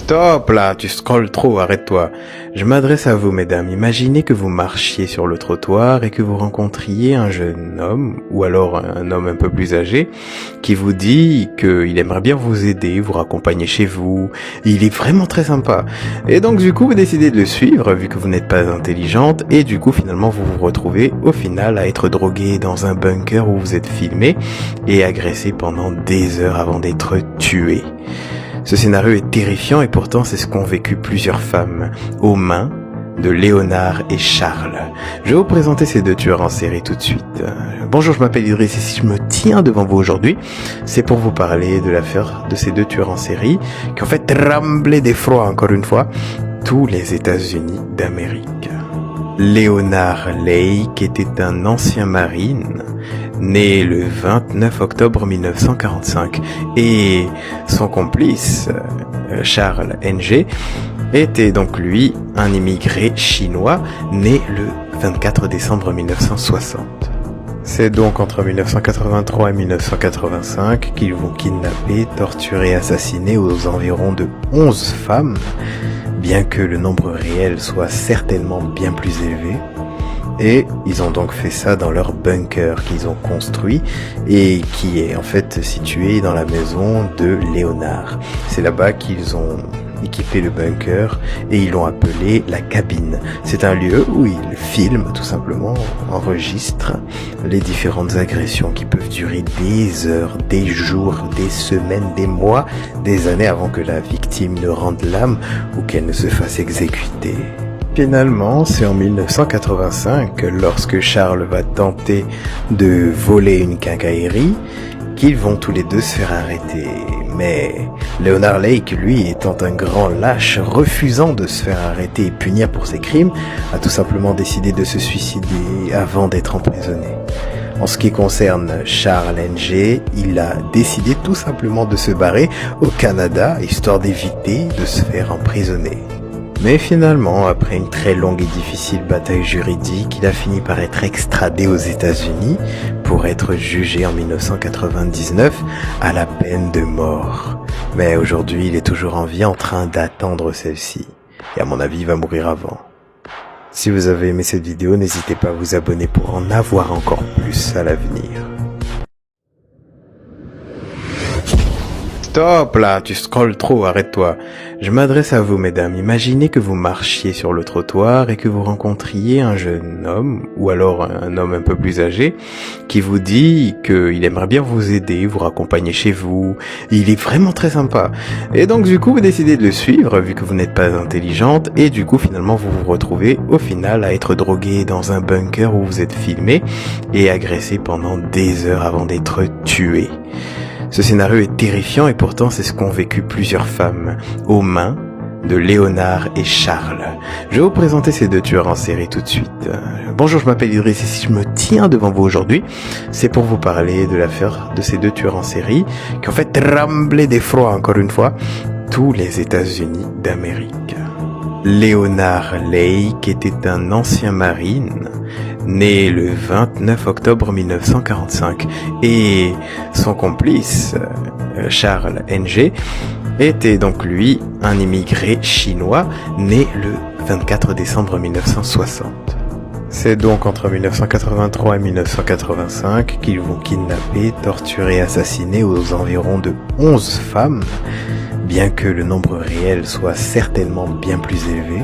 Stop là, tu scrolles trop, arrête-toi. Je m'adresse à vous, mesdames. Imaginez que vous marchiez sur le trottoir et que vous rencontriez un jeune homme, ou alors un homme un peu plus âgé, qui vous dit qu'il aimerait bien vous aider, vous raccompagner chez vous. Il est vraiment très sympa. Et donc du coup, vous décidez de le suivre, vu que vous n'êtes pas intelligente, et du coup, finalement, vous vous retrouvez au final à être drogué dans un bunker où vous êtes filmé et agressé pendant des heures avant d'être tué. Ce scénario est terrifiant et pourtant c'est ce qu'ont vécu plusieurs femmes, aux mains de Léonard et Charles. Je vais vous présenter ces deux tueurs en série tout de suite. Bonjour, je m'appelle Idriss et si je me tiens devant vous aujourd'hui, c'est pour vous parler de l'affaire de ces deux tueurs en série qui ont fait trembler d'effroi encore une fois tous les États-Unis d'Amérique. Leonard Lake était un ancien marine, né le 29 octobre 1945, et son complice, Charles Ng, était donc lui un immigré chinois, né le 24 décembre 1960. C'est donc entre 1983 et 1985 qu'ils vont kidnapper, torturer et assassiner aux environs de 11 femmes, bien que le nombre réel soit certainement bien plus élevé. Et ils ont donc fait ça dans leur bunker qu'ils ont construit et qui est en fait situé dans la maison de Léonard. C'est là-bas qu'ils ont équipé le bunker et ils l'ont appelé la cabine. C'est un lieu où ils filment tout simplement, enregistrent les différentes agressions qui peuvent durer des heures, des jours, des semaines, des mois, des années avant que la victime ne rende l'âme ou qu'elle ne se fasse exécuter. Finalement, c'est en 1985, lorsque Charles va tenter de voler une quincaillerie, qu'ils vont tous les deux se faire arrêter. Mais Leonard Lake, lui, étant un grand lâche, refusant de se faire arrêter et punir pour ses crimes, a tout simplement décidé de se suicider avant d'être emprisonné. En ce qui concerne Charles Ng, il a décidé tout simplement de se barrer au Canada, histoire d'éviter de se faire emprisonner. Mais finalement, après une très longue et difficile bataille juridique, il a fini par être extradé aux États-Unis pour être jugé en 1999 à la peine de mort. Mais aujourd'hui, il est toujours en vie en train d'attendre celle-ci. Et à mon avis, il va mourir avant. Si vous avez aimé cette vidéo, n'hésitez pas à vous abonner pour en avoir encore plus à l'avenir. Stop là, tu scrolles trop, arrête-toi. Je m'adresse à vous, mesdames. Imaginez que vous marchiez sur le trottoir et que vous rencontriez un jeune homme, ou alors un homme un peu plus âgé, qui vous dit qu'il aimerait bien vous aider, vous raccompagner chez vous. Il est vraiment très sympa. Et donc du coup, vous décidez de le suivre, vu que vous n'êtes pas intelligente, et du coup, finalement, vous vous retrouvez au final à être drogué dans un bunker où vous êtes filmé et agressé pendant des heures avant d'être tué. Ce scénario est terrifiant et pourtant c'est ce qu'ont vécu plusieurs femmes, aux mains de Léonard et Charles. Je vais vous présenter ces deux tueurs en série tout de suite. Bonjour, je m'appelle Idriss et si je me tiens devant vous aujourd'hui, c'est pour vous parler de l'affaire de ces deux tueurs en série qui ont fait trembler d'effroi encore une fois tous les États-Unis d'Amérique. Leonard Lake était un ancien marine, né le 29 octobre 1945, et son complice, Charles Ng, était donc lui un immigré chinois, né le 24 décembre 1960. C'est donc entre 1983 et 1985 qu'ils vont kidnapper, torturer et assassiner aux environs de 11 femmes, bien que le nombre réel soit certainement bien plus élevé.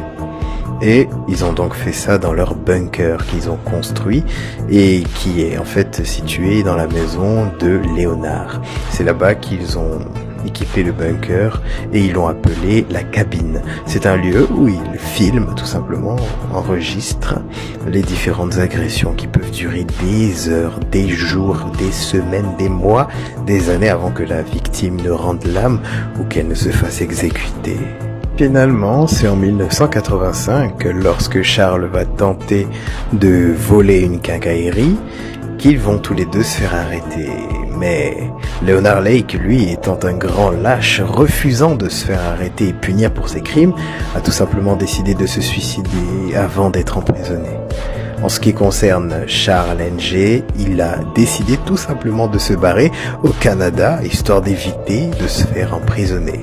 Et ils ont donc fait ça dans leur bunker qu'ils ont construit et qui est en fait situé dans la maison de Léonard. C'est là-bas qu'ils ont équipé le bunker et ils l'ont appelé la cabine. C'est un lieu où ils filment tout simplement, enregistrent les différentes agressions qui peuvent durer des heures, des jours, des semaines, des mois, des années avant que la victime ne rende l'âme ou qu'elle ne se fasse exécuter. Finalement, c'est en 1985, lorsque Charles va tenter de voler une quincaillerie, qu'ils vont tous les deux se faire arrêter. Mais Leonard Lake, lui, étant un grand lâche, refusant de se faire arrêter et punir pour ses crimes, a tout simplement décidé de se suicider avant d'être emprisonné. En ce qui concerne Charles Ng, il a décidé tout simplement de se barrer au Canada, histoire d'éviter de se faire emprisonner.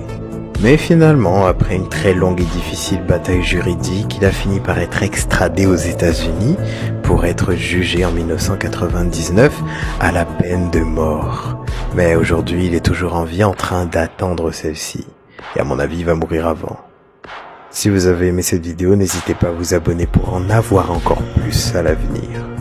Mais finalement, après une très longue et difficile bataille juridique, il a fini par être extradé aux États-Unis pour être jugé en 1999 à la peine de mort. Mais aujourd'hui, il est toujours en vie en train d'attendre celle-ci. Et à mon avis, il va mourir avant. Si vous avez aimé cette vidéo, n'hésitez pas à vous abonner pour en avoir encore plus à l'avenir.